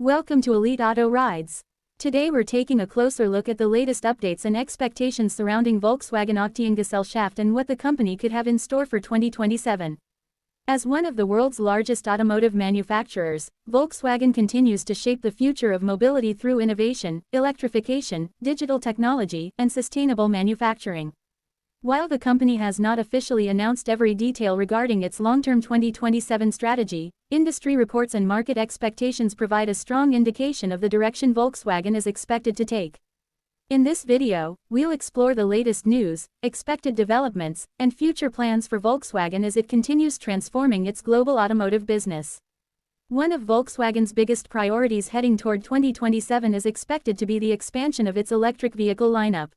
Welcome to Elite Auto Rides. Today we're taking a closer look at the latest updates and expectations surrounding Volkswagen Aktiengesellschaft and what the company could have in store for 2027. As one of the world's largest automotive manufacturers, Volkswagen continues to shape the future of mobility through innovation, electrification, digital technology, and sustainable manufacturing. While the company has not officially announced every detail regarding its long-term 2027 strategy, industry reports and market expectations provide a strong indication of the direction Volkswagen is expected to take. In this video, we'll explore the latest news, expected developments, and future plans for Volkswagen as it continues transforming its global automotive business. One of Volkswagen's biggest priorities heading toward 2027 is expected to be the expansion of its electric vehicle lineup.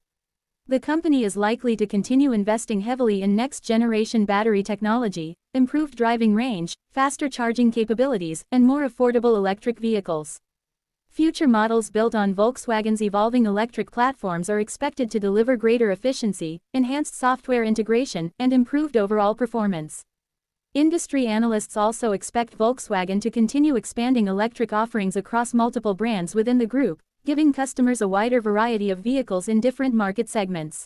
The company is likely to continue investing heavily in next-generation battery technology, improved driving range, faster charging capabilities, and more affordable electric vehicles. Future models built on Volkswagen's evolving electric platforms are expected to deliver greater efficiency, enhanced software integration, and improved overall performance. Industry analysts also expect Volkswagen to continue expanding electric offerings across multiple brands within the group, giving customers a wider variety of vehicles in different market segments.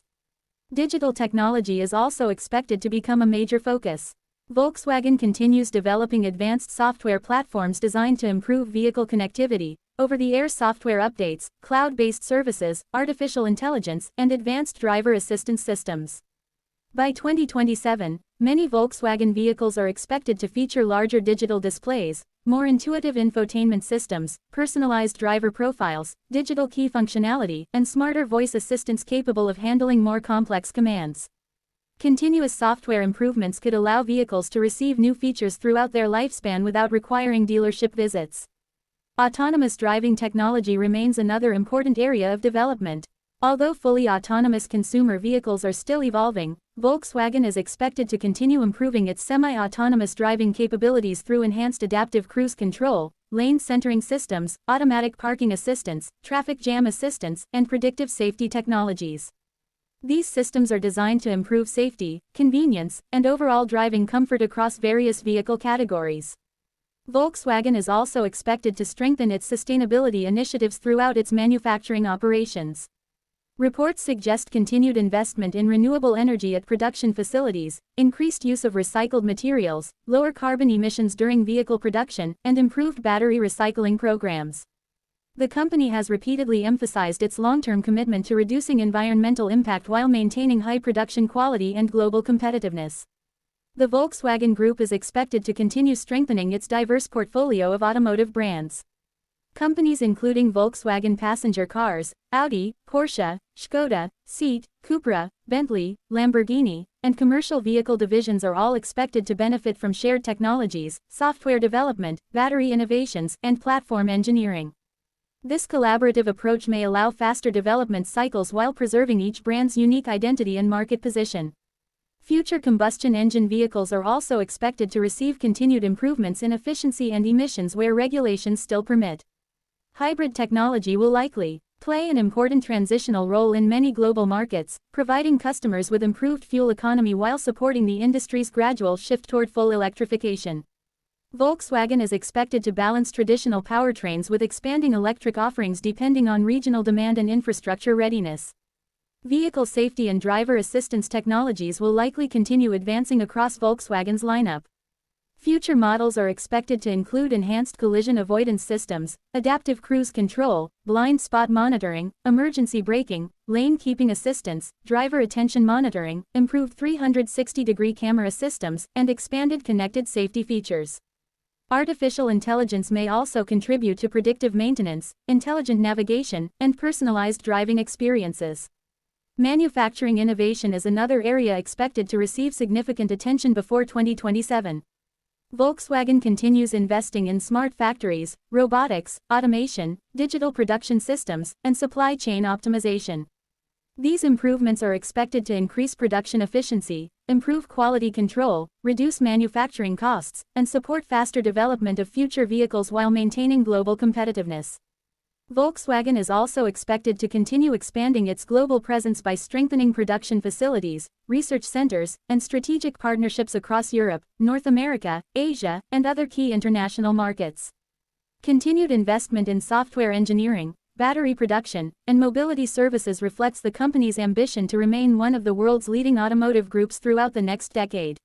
Digital technology is also expected to become a major focus. Volkswagen continues developing advanced software platforms designed to improve vehicle connectivity, over-the-air software updates, cloud-based services, artificial intelligence, and advanced driver assistance systems. By 2027, many Volkswagen vehicles are expected to feature larger digital displays, more intuitive infotainment systems, personalized driver profiles, digital key functionality, and smarter voice assistants capable of handling more complex commands. Continuous software improvements could allow vehicles to receive new features throughout their lifespan without requiring dealership visits. Autonomous driving technology remains another important area of development. Although fully autonomous consumer vehicles are still evolving, Volkswagen is expected to continue improving its semi-autonomous driving capabilities through enhanced adaptive cruise control, lane centering systems, automatic parking assistance, traffic jam assistance, and predictive safety technologies. These systems are designed to improve safety, convenience, and overall driving comfort across various vehicle categories. Volkswagen is also expected to strengthen its sustainability initiatives throughout its manufacturing operations. Reports suggest continued investment in renewable energy at production facilities, increased use of recycled materials, lower carbon emissions during vehicle production, and improved battery recycling programs. The company has repeatedly emphasized its long-term commitment to reducing environmental impact while maintaining high production quality and global competitiveness. The Volkswagen Group is expected to continue strengthening its diverse portfolio of automotive brands. Companies including Volkswagen Passenger Cars, Audi, Porsche, Škoda, Seat, Cupra, Bentley, Lamborghini, and commercial vehicle divisions are all expected to benefit from shared technologies, software development, battery innovations, and platform engineering. This collaborative approach may allow faster development cycles while preserving each brand's unique identity and market position. Future combustion engine vehicles are also expected to receive continued improvements in efficiency and emissions where regulations still permit. Hybrid technology will likely play an important transitional role in many global markets, providing customers with improved fuel economy while supporting the industry's gradual shift toward full electrification. Volkswagen is expected to balance traditional powertrains with expanding electric offerings depending on regional demand and infrastructure readiness. Vehicle safety and driver assistance technologies will likely continue advancing across Volkswagen's lineup. Future models are expected to include enhanced collision avoidance systems, adaptive cruise control, blind spot monitoring, emergency braking, lane keeping assistance, driver attention monitoring, improved 360-degree camera systems, and expanded connected safety features. Artificial intelligence may also contribute to predictive maintenance, intelligent navigation, and personalized driving experiences. Manufacturing innovation is another area expected to receive significant attention before 2027. Volkswagen continues investing in smart factories, robotics, automation, digital production systems, and supply chain optimization. These improvements are expected to increase production efficiency, improve quality control, reduce manufacturing costs, and support faster development of future vehicles while maintaining global competitiveness. Volkswagen is also expected to continue expanding its global presence by strengthening production facilities, research centers, and strategic partnerships across Europe, North America, Asia, and other key international markets. Continued investment in software engineering, battery production, and mobility services reflects the company's ambition to remain one of the world's leading automotive groups throughout the next decade.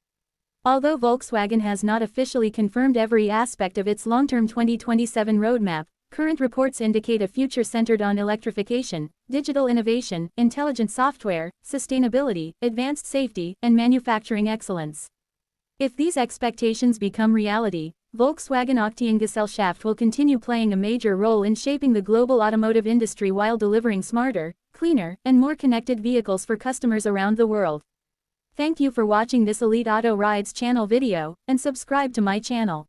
Although Volkswagen has not officially confirmed every aspect of its long-term 2027 roadmap, current reports indicate a future centered on electrification, digital innovation, intelligent software, sustainability, advanced safety, and manufacturing excellence. If these expectations become reality, Volkswagen Aktiengesellschaft will continue playing a major role in shaping the global automotive industry while delivering smarter, cleaner, and more connected vehicles for customers around the world. Thank you for watching this Elite Auto Rides channel video, and subscribe to my channel.